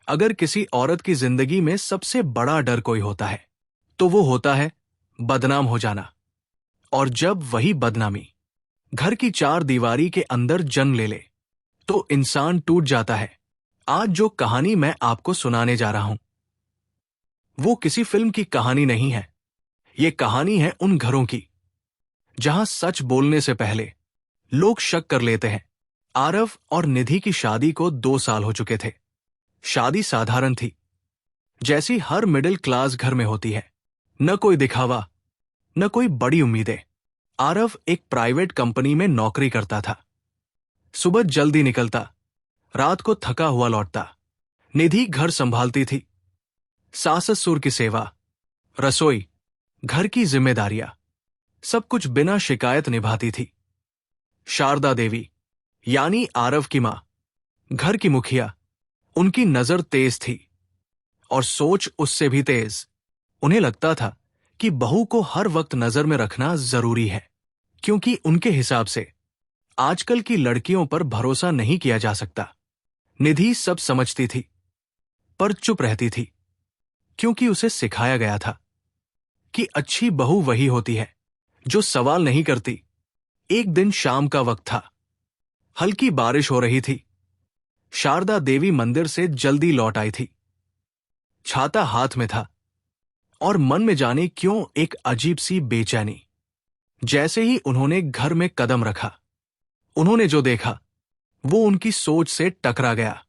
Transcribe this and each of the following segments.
अगर किसी औरत की जिंदगी में सबसे बड़ा डर कोई होता है तो वो होता है बदनाम हो जाना। और जब वही बदनामी घर की चार दीवारी के अंदर जन्म ले ले तो इंसान टूट जाता है। आज जो कहानी मैं आपको सुनाने जा रहा हूं वो किसी फिल्म की कहानी नहीं है। ये कहानी है उन घरों की जहां सच बोलने से पहले लोग शक कर लेते हैं। आरव और निधि की शादी को 2 साल हो चुके थे। शादी साधारण थी, जैसी हर मिडिल क्लास घर में होती है। न कोई दिखावा, न कोई बड़ी उम्मीदें। आरव एक प्राइवेट कंपनी में नौकरी करता था। सुबह जल्दी निकलता, रात को थका हुआ लौटता। निधि घर संभालती थी। सास ससुर की सेवा, रसोई, घर की जिम्मेदारियां, सब कुछ बिना शिकायत निभाती थी। शारदा देवी यानी आरव की मां, घर की मुखिया, उनकी नजर तेज थी और सोच उससे भी तेज। उन्हें लगता था कि बहू को हर वक्त नजर में रखना जरूरी है, क्योंकि उनके हिसाब से आजकल की लड़कियों पर भरोसा नहीं किया जा सकता। निधि सब समझती थी पर चुप रहती थी, क्योंकि उसे सिखाया गया था कि अच्छी बहू वही होती है जो सवाल नहीं करती। एक दिन शाम का वक्त था। हल्की बारिश हो रही थी। शारदा देवी मंदिर से जल्दी लौट आई थी। छाता हाथ में था और मन में जाने क्यों एक अजीब सी बेचैनी। जैसे ही उन्होंने घर में कदम रखा, उन्होंने जो देखा वो उनकी सोच से टकरा गया।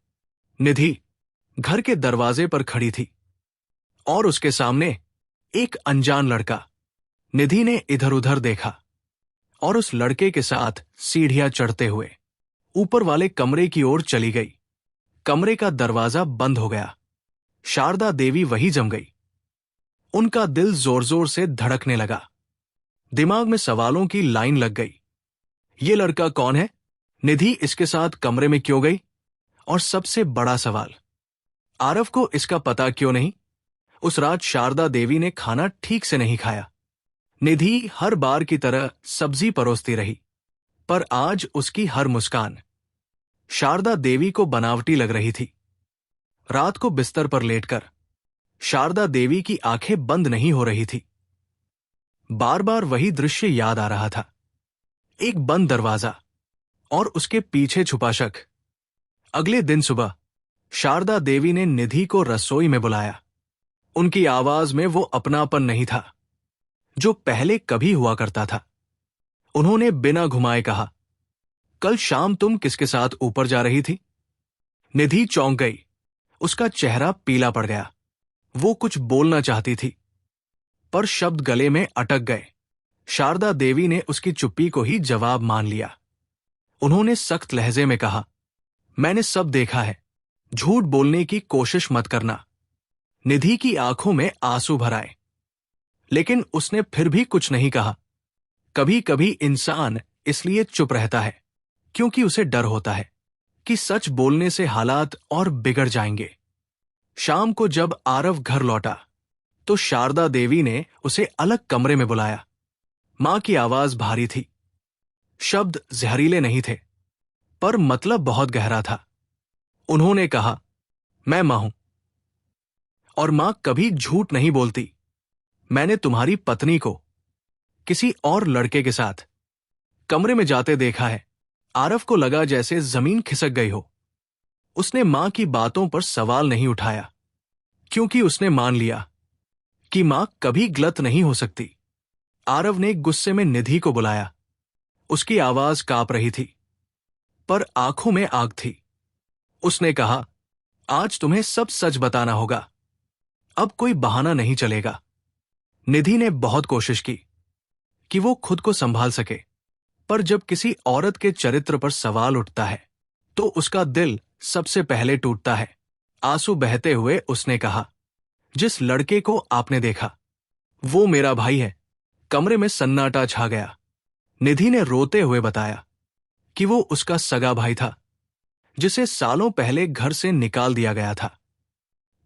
निधि घर के दरवाजे पर खड़ी थी और उसके सामने एक अनजान लड़का। निधि ने इधर उधर देखा और उस लड़के के साथ सीढ़ियां चढ़ते हुए ऊपर वाले कमरे की ओर चली गई। कमरे का दरवाजा बंद हो गया। शारदा देवी वहीं जम गई। उनका दिल जोर जोर से धड़कने लगा। दिमाग में सवालों की लाइन लग गई। ये लड़का कौन है? निधि इसके साथ कमरे में क्यों गई? और सबसे बड़ा सवाल, आरव को इसका पता क्यों नहीं? उस रात शारदा देवी ने खाना ठीक से नहीं खाया। निधि हर बार की तरह सब्जी परोसती रही, पर आज उसकी हर मुस्कान शारदा देवी को बनावटी लग रही थी। रात को बिस्तर पर लेटकर शारदा देवी की आंखें बंद नहीं हो रही थी। बार बार वही दृश्य याद आ रहा था। एक बंद दरवाजा और उसके पीछे छुपा शक। अगले दिन सुबह शारदा देवी ने निधि को रसोई में बुलाया। उनकी आवाज में वो अपनापन नहीं था जो पहले कभी हुआ करता था। उन्होंने बिना घुमाए कहा, कल शाम तुम किसके साथ ऊपर जा रही थी? निधि चौंक गई। उसका चेहरा पीला पड़ गया। वो कुछ बोलना चाहती थी, पर शब्द गले में अटक गए। शारदा देवी ने उसकी चुप्पी को ही जवाब मान लिया। उन्होंने सख्त लहजे में कहा, मैंने सब देखा है, झूठ बोलने की कोशिश मत करना। निधि की आंखों में आंसू भर आए, लेकिन उसने फिर भी कुछ नहीं कहा। कभी कभी इंसान इसलिए चुप रहता है क्योंकि उसे डर होता है कि सच बोलने से हालात और बिगड़ जाएंगे। शाम को जब आरव घर लौटा तो शारदा देवी ने उसे अलग कमरे में बुलाया। मां की आवाज भारी थी। शब्द जहरीले नहीं थे, पर मतलब बहुत गहरा था। उन्होंने कहा, मैं मां हूं और मां कभी झूठ नहीं बोलती। मैंने तुम्हारी पत्नी को किसी और लड़के के साथ कमरे में जाते देखा है। आरव को लगा जैसे जमीन खिसक गई हो। उसने मां की बातों पर सवाल नहीं उठाया, क्योंकि उसने मान लिया कि मां कभी गलत नहीं हो सकती। आरव ने गुस्से में निधि को बुलाया। उसकी आवाज कांप रही थी, पर आंखों में आग थी। उसने कहा, आज तुम्हें सब सच बताना होगा। अब कोई बहाना नहीं चलेगा। निधि ने बहुत कोशिश की कि वो खुद को संभाल सके, पर जब किसी औरत के चरित्र पर सवाल उठता है तो उसका दिल सबसे पहले टूटता है। आंसू बहते हुए उसने कहा, जिस लड़के को आपने देखा वो मेरा भाई है। कमरे में सन्नाटा छा गया। निधि ने रोते हुए बताया कि वो उसका सगा भाई था, जिसे सालों पहले घर से निकाल दिया गया था।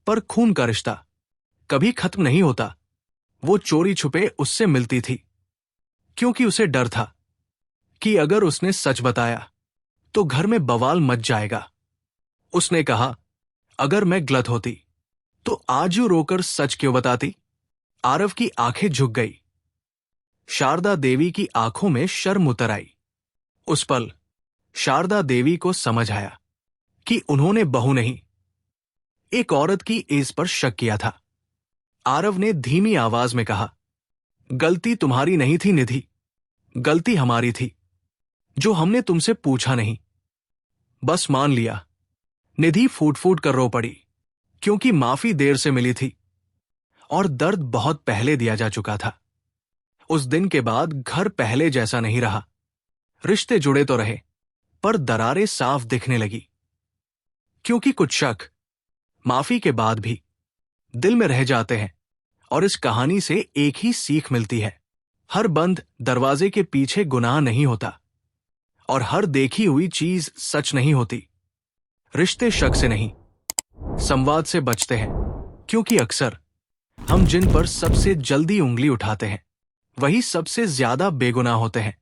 पर खून का रिश्ता कभी खत्म नहीं होता। वो चोरी छुपे उससे मिलती थी, क्योंकि उसे डर था कि अगर उसने सच बताया तो घर में बवाल मच जाएगा। उसने कहा, अगर मैं गलत होती तो आज यूं रोकर सच क्यों बताती? आरव की आंखें झुक गई। शारदा देवी की आंखों में शर्म उतर आई। उस पल शारदा देवी को समझ आया कि उन्होंने बहू नहीं, एक औरत की एज पर शक किया था। आरव ने धीमी आवाज में कहा, गलती तुम्हारी नहीं थी निधि, गलती हमारी थी जो हमने तुमसे पूछा नहीं, बस मान लिया। निधि फूट फूट कर रो पड़ी, क्योंकि माफी देर से मिली थी और दर्द बहुत पहले दिया जा चुका था। उस दिन के बाद घर पहले जैसा नहीं रहा। रिश्ते जुड़े तो रहे, पर दरारें साफ दिखने लगी, क्योंकि कुछ शक माफी के बाद भी दिल में रह जाते हैं। और इस कहानी से एक ही सीख मिलती है, हर बंद दरवाजे के पीछे गुनाह नहीं होता, और हर देखी हुई चीज सच नहीं होती। रिश्ते शक से नहीं, संवाद से बचते हैं, क्योंकि अक्सर हम जिन पर सबसे जल्दी उंगली उठाते हैं वही सबसे ज्यादा बेगुनाह होते हैं।